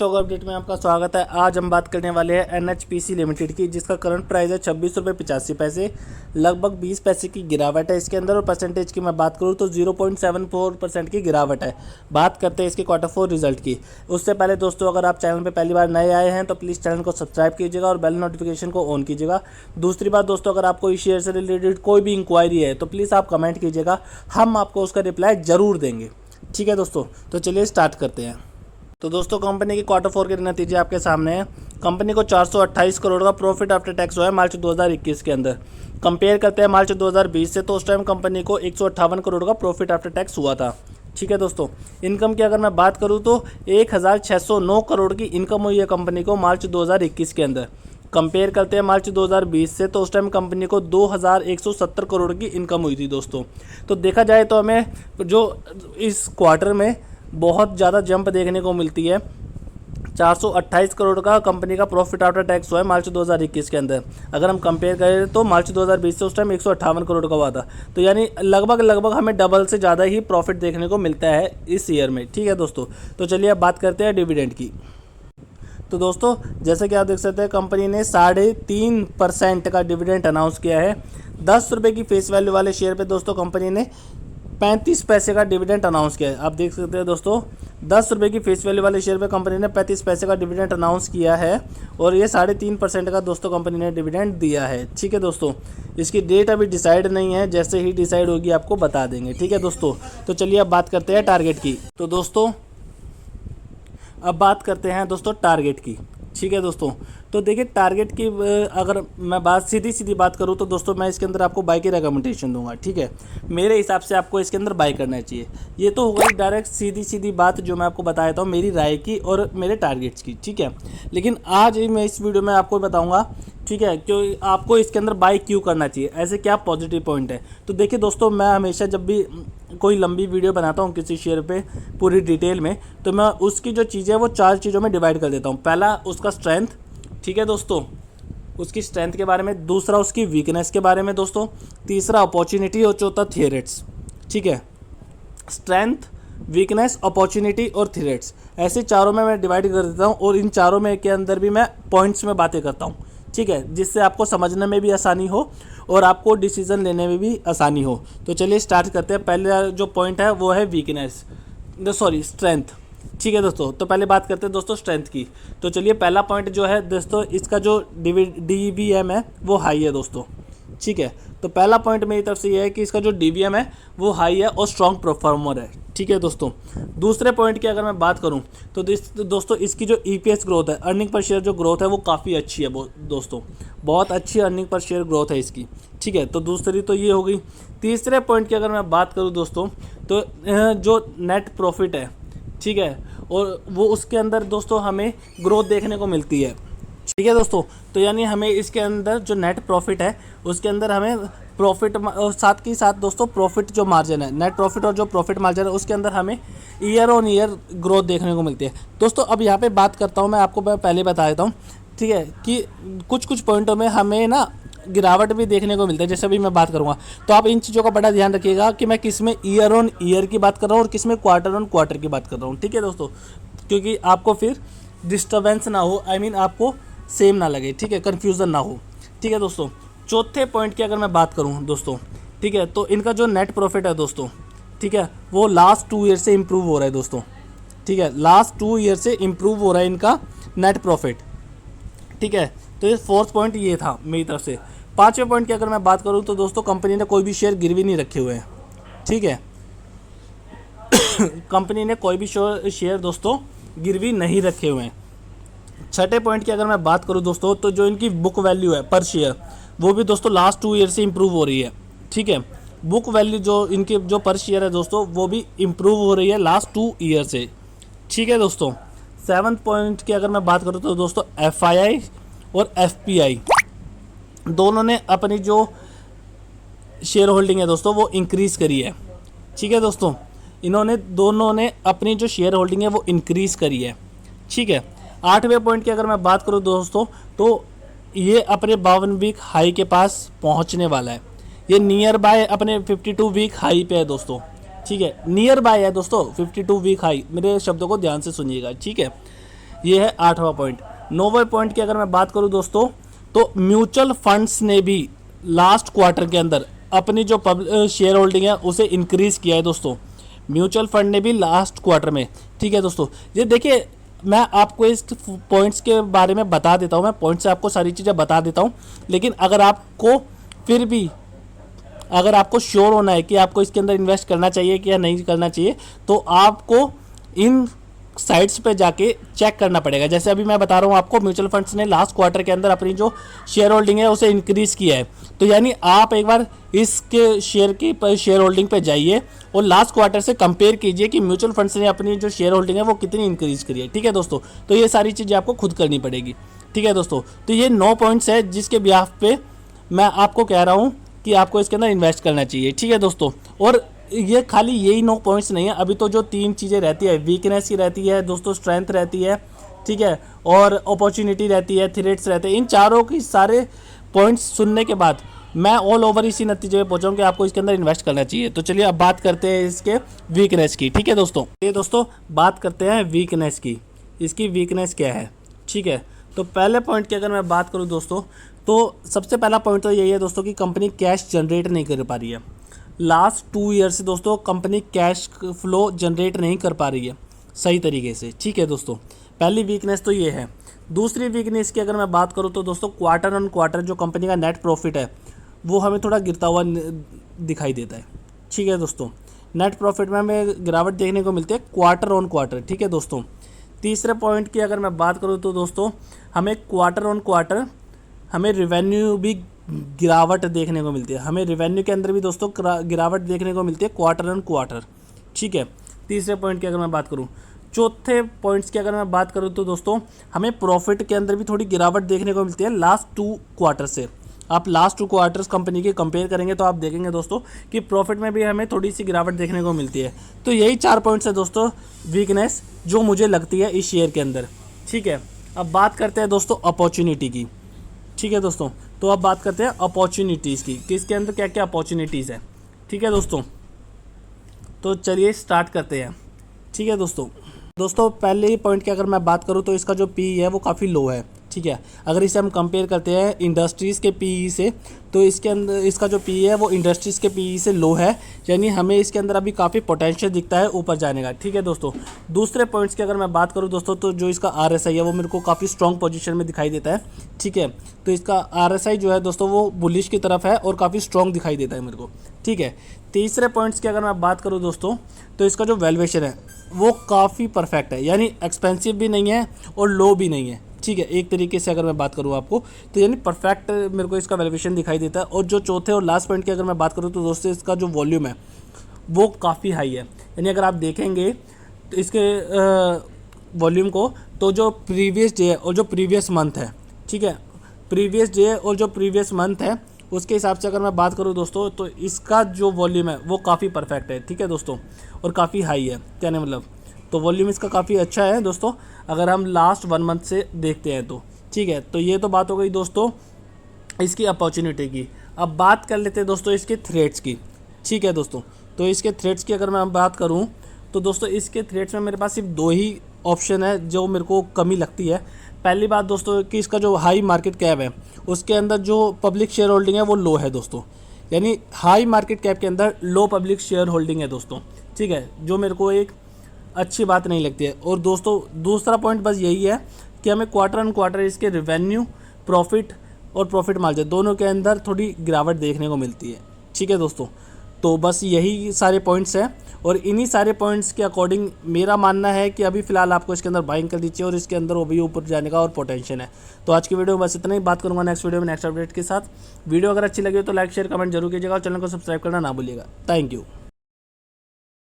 Stock update में आपका स्वागत है। आज हम बात करने वाले हैं एनएचपीसी लिमिटेड की, जिसका करंट प्राइस है 26 रुपये 85 पैसे। लगभग 20 पैसे की गिरावट है इसके अंदर। और परसेंटेज की मैं बात करूं तो 0.74% की गिरावट है। बात करते हैं इसके Q4 रिजल्ट की। उससे पहले दोस्तों, अगर आप चैनल पर पहली बार नए आए हैं तो प्लीज़ चैनल को सब्सक्राइब कीजिएगा और बेल नोटिफिकेशन को ऑन कीजिएगा। दूसरी बात दोस्तों, अगर आपको इस शेयर से रिलेटेड कोई भी इंक्वायरी है तो प्लीज़ आप कमेंट कीजिएगा, हम आपको उसका रिप्लाई ज़रूर देंगे। ठीक है दोस्तों, तो चलिए स्टार्ट करते हैं। तो दोस्तों, कंपनी की Q4 के नतीजे आपके सामने हैं। कंपनी को 428 करोड़ का प्रॉफिट आफ्टर टैक्स हुआ है मार्च 2021 के अंदर। कंपेयर करते हैं मार्च 2020 से, तो उस टाइम कंपनी को 158 करोड़ का प्रॉफिट आफ्टर टैक्स हुआ था। ठीक है दोस्तों, इनकम की अगर मैं बात करूं तो 1609 करोड़ की इनकम हुई है कंपनी को मार्च 2021 के अंदर। कंपेयर करते हैं मार्च 2020 से, तो उस टाइम कंपनी को 2170 करोड़ की इनकम हुई थी दोस्तों। तो देखा जाए तो हमें जो इस क्वार्टर में बहुत ज़्यादा जंप देखने को मिलती है। 428 करोड़ का कंपनी का प्रॉफिट आफ्टर टैक्स हुआ है मार्च 2021 के अंदर। अगर हम कंपेयर करें तो मार्च 2020 से उस टाइम 158 करोड़ का हुआ था। तो यानी लगभग हमें डबल से ज़्यादा ही प्रॉफिट देखने को मिलता है इस ईयर में। ठीक है दोस्तों, तो चलिए अब बात करते हैं डिविडेंड की। तो दोस्तों, जैसे कि आप देख सकते हैं, कंपनी ने 3.5% का डिविडेंड अनाउंस किया है। 10 रुपये की फेस वैल्यू वाले शेयर पे दोस्तों कंपनी ने 35 पैसे का डिविडेंड अनाउंस किया है। आप देख सकते हैं दोस्तों, 10 रुपये की फेस वैल्यू वाले शेयर पे कंपनी ने 35 पैसे का डिविडेंड अनाउंस किया है। और ये 3.5% का दोस्तों कंपनी ने डिविडेंड दिया है। ठीक है दोस्तों, इसकी डेट अभी डिसाइड नहीं है, जैसे ही डिसाइड होगी आपको बता देंगे। ठीक है दोस्तों, तो चलिए अब बात करते हैं टारगेट की। तो दोस्तों, अब बात करते हैं दोस्तों टारगेट की। ठीक है दोस्तों, तो देखिए टारगेट की अगर मैं बात सीधी बात करूं तो दोस्तों, मैं इसके अंदर आपको बाई की रिकमेंडेशन दूंगा। ठीक है, मेरे हिसाब से आपको इसके अंदर बाई करना चाहिए। ये तो हो गई डायरेक्ट सीधी बात जो मैं आपको बताया था मेरी राय की और मेरे टारगेट्स की। ठीक है, लेकिन आज मैं इस वीडियो में आपको बताऊंगा, ठीक है, कि आपको इसके अंदर बाई क्यों करना चाहिए, ऐसे क्या पॉजिटिव पॉइंट है। तो देखिए दोस्तों, मैं हमेशा जब भी कोई लंबी वीडियो बनाता हूँ किसी शेयर पे पूरी डिटेल में, तो मैं उसकी जो चीज़ें वो 4 चीज़ों में डिवाइड कर देता हूँ। पहला उसका स्ट्रेंथ, ठीक है दोस्तों, उसकी स्ट्रेंथ के बारे में। दूसरा उसकी वीकनेस के बारे में दोस्तों। तीसरा अपॉर्चुनिटी और चौथा थ्रेट्स। ठीक है, स्ट्रेंथ, वीकनेस, अपॉर्चुनिटी और थ्रेट्स, ऐसे चारों में मैं डिवाइड कर देता हूँ। और इन चारों में के अंदर भी मैं पॉइंट्स में बातें करता हूँ। ठीक है, जिससे आपको समझने में भी आसानी हो और आपको डिसीजन लेने में भी आसानी हो। तो चलिए स्टार्ट करते हैं। पहला जो पॉइंट है वो है वीकनेस, स्ट्रेंथ। ठीक है दोस्तों, तो पहले बात करते हैं दोस्तों स्ट्रेंथ की। तो चलिए पहला पॉइंट जो है दोस्तों, इसका जो DVM है वो हाई है दोस्तों। ठीक है, तो पहला पॉइंट मेरी तरफ से ये है कि इसका जो DVM है वो हाई है और स्ट्रॉन्ग परफॉर्मर है। ठीक है दोस्तों, दूसरे पॉइंट की अगर मैं बात करूं तो दोस्तों इसकी जो EPS ग्रोथ है, अर्निंग पर शेयर जो ग्रोथ है वो काफ़ी अच्छी है दोस्तों, बहुत अच्छी अर्निंग पर शेयर ग्रोथ है इसकी। ठीक है, तो दूसरी तो ये हो गई। तीसरे पॉइंट की अगर मैं बात करूं दोस्तों, तो जो नेट प्रॉफिट है, ठीक है, और वो उसके अंदर दोस्तों हमें ग्रोथ देखने को मिलती है। ठीक है दोस्तों, तो यानी हमें इसके अंदर जो नेट प्रॉफिट है उसके अंदर हमें प्रॉफिट और साथ ही साथ दोस्तों प्रॉफिट जो मार्जिन है, नेट प्रॉफिट और जो प्रॉफिट मार्जिन है उसके अंदर हमें ईयर ऑन ईयर ग्रोथ देखने को मिलती है दोस्तों। अब यहाँ पे बात करता हूँ मैं आपको, पहले बता देता हूँ, ठीक है, कि कुछ पॉइंटों में हमें ना गिरावट भी देखने को मिलता है। जैसे अभी मैं बात करूँगा तो आप इन चीज़ों का बड़ा ध्यान रखिएगा कि मैं किस में ईयर ऑन ईयर की बात कर रहा हूँ और किस में क्वार्टर ऑन क्वार्टर की बात कर रहा हूँ। ठीक है दोस्तों, क्योंकि आपको फिर डिस्टर्बेंस ना हो, आपको सेम ना लगे। ठीक है, कन्फ्यूज़न ना हो। ठीक है दोस्तों, चौथे पॉइंट की अगर मैं बात करूँ दोस्तों, ठीक है, तो इनका जो नेट प्रॉफिट है दोस्तों, ठीक है, वो लास्ट 2 ईयर से इम्प्रूव हो रहा है दोस्तों। ठीक है, लास्ट 2 ईयर से इम्प्रूव हो रहा है इनका नेट प्रॉफिट। ठीक है, तो ये फोर्थ पॉइंट ये था मेरी तरफ से। पाँचवें पॉइंट की अगर मैं बात करूँ तो दोस्तों, कंपनी ने कोई भी शेयर गिरवी नहीं रखे हुए हैं। ठीक है कंपनी ने कोई भी शेयर दोस्तों गिरवी नहीं रखे हुए हैं। छठे पॉइंट की अगर मैं बात करूं दोस्तों, तो जो इनकी बुक वैल्यू है पर शेयर, वो भी दोस्तों लास्ट 2 ईयर से इम्प्रूव हो रही है। ठीक है, बुक वैल्यू जो इनकी जो पर शेयर है दोस्तों, वो भी इम्प्रूव हो रही है लास्ट 2 ईयर से। ठीक है दोस्तों, सेवन्थ पॉइंट की अगर मैं बात करूं तो दोस्तों, FII और FPI दोनों ने अपनी जो शेयर होल्डिंग है दोस्तों वो इंक्रीज़ करी है। ठीक है दोस्तों, दोनों ने अपनी जो शेयर होल्डिंग है वो इंक्रीज़ करी है। ठीक है, आठवें पॉइंट की अगर मैं बात करूं दोस्तों, तो ये अपने 52 वीक हाई के पास पहुंचने वाला है। ये नियर बाय अपने 52 वीक हाई पे है दोस्तों। ठीक है, नियर बाय है दोस्तों 52 वीक हाई, मेरे शब्दों को ध्यान से सुनिएगा। ठीक है, ये है 8वां पॉइंट। 9वें पॉइंट की अगर मैं बात करूं दोस्तों, तो म्यूचुअल फंड्स ने भी लास्ट क्वार्टर के अंदर अपनी जो शेयर होल्डिंग है उसे इंक्रीज़ किया है दोस्तों। म्यूचुअल फंड ने भी लास्ट क्वार्टर में, ठीक है दोस्तों। ये देखिए, मैं आपको इस पॉइंट्स के बारे में बता देता हूँ, मैं पॉइंट से आपको सारी चीज़ें बता देता हूँ, लेकिन अगर आपको फिर भी अगर आपको श्योर होना है कि आपको इसके अंदर इन्वेस्ट करना चाहिए कि या नहीं करना चाहिए, तो आपको इन साइट्स पे जाके चेक करना पड़ेगा। जैसे अभी मैं बता रहा हूँ आपको, म्यूचुअल फंड्स ने लास्ट क्वार्टर के अंदर अपनी जो शेयर होल्डिंग है उसे इंक्रीज़ किया है। तो यानी आप एक बार इसके शेयर होल्डिंग पे जाइए और लास्ट क्वार्टर से कंपेयर कीजिए कि म्यूचुअल फंड्स ने अपनी जो शेयर होल्डिंग है वो कितनी इंक्रीज़ करी है, ठीक है दोस्तों। तो ये सारी चीज़ें आपको खुद करनी पड़ेगी, ठीक है दोस्तों। तो ये 9 पॉइंट्स है जिसके बिहाफ पे मैं आपको कह रहा हूँ कि आपको इसके अंदर इन्वेस्ट करना चाहिए, ठीक है दोस्तों। और ये खाली यही 9 पॉइंट्स नहीं है, अभी तो जो 3 चीज़ें रहती है, वीकनेस की रहती है दोस्तों, स्ट्रेंथ रहती है, ठीक है, और अपॉर्चुनिटी रहती है, थ्रेट्स रहते हैं। इन चारों की सारे पॉइंट्स सुनने के बाद मैं ऑल ओवर इसी नतीजे पे पहुंचा हूं कि आपको इसके अंदर इन्वेस्ट करना चाहिए। तो चलिए अब बात करते हैं इसके वीकनेस की, ठीक है दोस्तों। ये दोस्तों बात करते हैं वीकनेस की, इसकी वीकनेस क्या है, ठीक है। तो पहले पॉइंट की अगर मैं बात करूँ दोस्तों, तो सबसे पहला पॉइंट तो यही है दोस्तों कि कंपनी कैश जनरेट नहीं कर पा रही है। लास्ट 2 ईयर से दोस्तों कंपनी कैश फ्लो जनरेट नहीं कर पा रही है सही तरीके से, ठीक है दोस्तों। पहली वीकनेस तो ये है। दूसरी वीकनेस की अगर मैं बात करूँ तो दोस्तों क्वार्टर ऑन क्वार्टर जो कंपनी का नेट प्रॉफिट है वो हमें थोड़ा गिरता हुआ दिखाई देता है, ठीक है दोस्तों। नेट प्रॉफिट में हमें गिरावट देखने को मिलती है क्वार्टर ऑन क्वार्टर, ठीक है दोस्तों। तीसरे पॉइंट की अगर मैं बात करूँ तो दोस्तों हमें क्वार्टर ऑन क्वार्टर हमें रेवेन्यू भी गिरावट देखने को मिलती है। हमें रेवेन्यू के अंदर भी दोस्तों गिरावट देखने को मिलती है क्वार्टर ऑन क्वार्टर, ठीक है। तीसरे पॉइंट की अगर मैं बात करूँ, चौथे पॉइंट्स की अगर मैं बात करूँ तो दोस्तों हमें प्रॉफिट के अंदर भी थोड़ी गिरावट देखने को मिलती है लास्ट 2 क्वार्टर से। आप लास्ट 2 क्वार्टर्स कंपनी के कंपेयर करेंगे तो आप देखेंगे दोस्तों कि प्रॉफिट में भी हमें थोड़ी सी गिरावट देखने को मिलती है। तो यही 4 पॉइंट्स है दोस्तों वीकनेस जो मुझे लगती है इस शेयर के अंदर, ठीक है। अब बात करते हैं दोस्तों अपॉर्चुनिटी की, ठीक है दोस्तों। तो अब बात करते हैं अपॉर्चुनिटीज़ की कि इसके अंदर क्या क्या अपॉर्चुनिटीज़ है, ठीक है दोस्तों। तो चलिए स्टार्ट करते हैं, ठीक है दोस्तों पहले ही पॉइंट की अगर मैं बात करूं तो इसका जो पी है वो काफ़ी लो है, ठीक है। अगर इसे हम कंपेयर करते हैं इंडस्ट्रीज़ के पीई से, तो इसके अंदर इसका जो पी है वो इंडस्ट्रीज़ के पीई से लो है, यानी हमें इसके अंदर अभी काफ़ी पोटेंशियल दिखता है ऊपर जाने का, ठीक है दोस्तों। दूसरे पॉइंट्स की अगर मैं बात करूं दोस्तों, तो जो इसका RSI है वो मेरे को काफ़ी स्ट्रॉन्ग पोजीशन में दिखाई देता है, ठीक है। तो इसका RSI जो है दोस्तों वो बुलिश की तरफ है और काफ़ी स्ट्रॉन्ग दिखाई देता है मेरे को, ठीक है। तीसरे पॉइंट्स की अगर मैं बात करूँ दोस्तों, तो इसका जो वैल्यूएशन है वो काफ़ी परफेक्ट है, यानी एक्सपेंसिव भी नहीं है और लो भी नहीं है, ठीक है। एक तरीके से अगर मैं बात करूँ आपको तो यानी परफेक्ट मेरे को इसका वैल्यूएशन दिखाई देता है। और जो चौथे और लास्ट पॉइंट की अगर मैं बात करूँ तो दोस्तों इसका जो वॉल्यूम है वो काफ़ी हाई है, यानी अगर आप देखेंगे तो इसके वॉल्यूम को, तो जो प्रीवियस डे और जो प्रीवियस मंथ है, ठीक है, प्रीवियस डे और जो प्रीवियस मंथ है उसके हिसाब से अगर मैं बात करूँ दोस्तों, तो इसका जो वॉल्यूम है वो काफ़ी परफेक्ट है, ठीक है दोस्तों, और काफ़ी हाई है, कहने मतलब। तो वॉल्यूम इसका काफ़ी अच्छा है दोस्तों अगर हम लास्ट 1 मंथ से देखते हैं तो, ठीक है। तो ये तो बात हो गई दोस्तों इसकी अपॉर्चुनिटी की। अब बात कर लेते हैं दोस्तों इसके थ्रेट्स की, ठीक है दोस्तों। तो इसके थ्रेट्स की अगर मैं बात करूँ तो दोस्तों इसके थ्रेट्स में मेरे पास सिर्फ 2 ही ऑप्शन है जो मेरे को कमी लगती है। पहली बात दोस्तों कि इसका जो हाई मार्केट कैप है उसके अंदर जो पब्लिक शेयर होल्डिंग है वो लो है दोस्तों, यानी हाई मार्केट कैप के अंदर लो पब्लिक शेयर होल्डिंग है दोस्तों, ठीक है, जो मेरे को एक अच्छी बात नहीं लगती है। और दोस्तों दूसरा पॉइंट बस यही है कि हमें क्वार्टर ऑन क्वार्टर इसके रेवेन्यू, प्रॉफिट और प्रॉफिट मार्जिन दोनों के अंदर थोड़ी गिरावट देखने को मिलती है, ठीक है दोस्तों। तो बस यही सारे पॉइंट्स हैं और इन्हीं सारे पॉइंट्स के अकॉर्डिंग मेरा मानना है कि अभी फ़िलहाल आपको इसके अंदर बाइंग कर दीजिए और इसके अंदर वो भी ऊपर जाने का और पोटेंशियल है। तो आज की वीडियो में बस इतना ही, बात करूंगा नेक्स्ट वीडियो में नेक्स्ट अपडेट के साथ। वीडियो अगर अच्छी लगी हो तो लाइक शेयर कमेंट जरूर कीजिएगा और चैनल को सब्सक्राइब करना ना भूलिएगा। Thank you.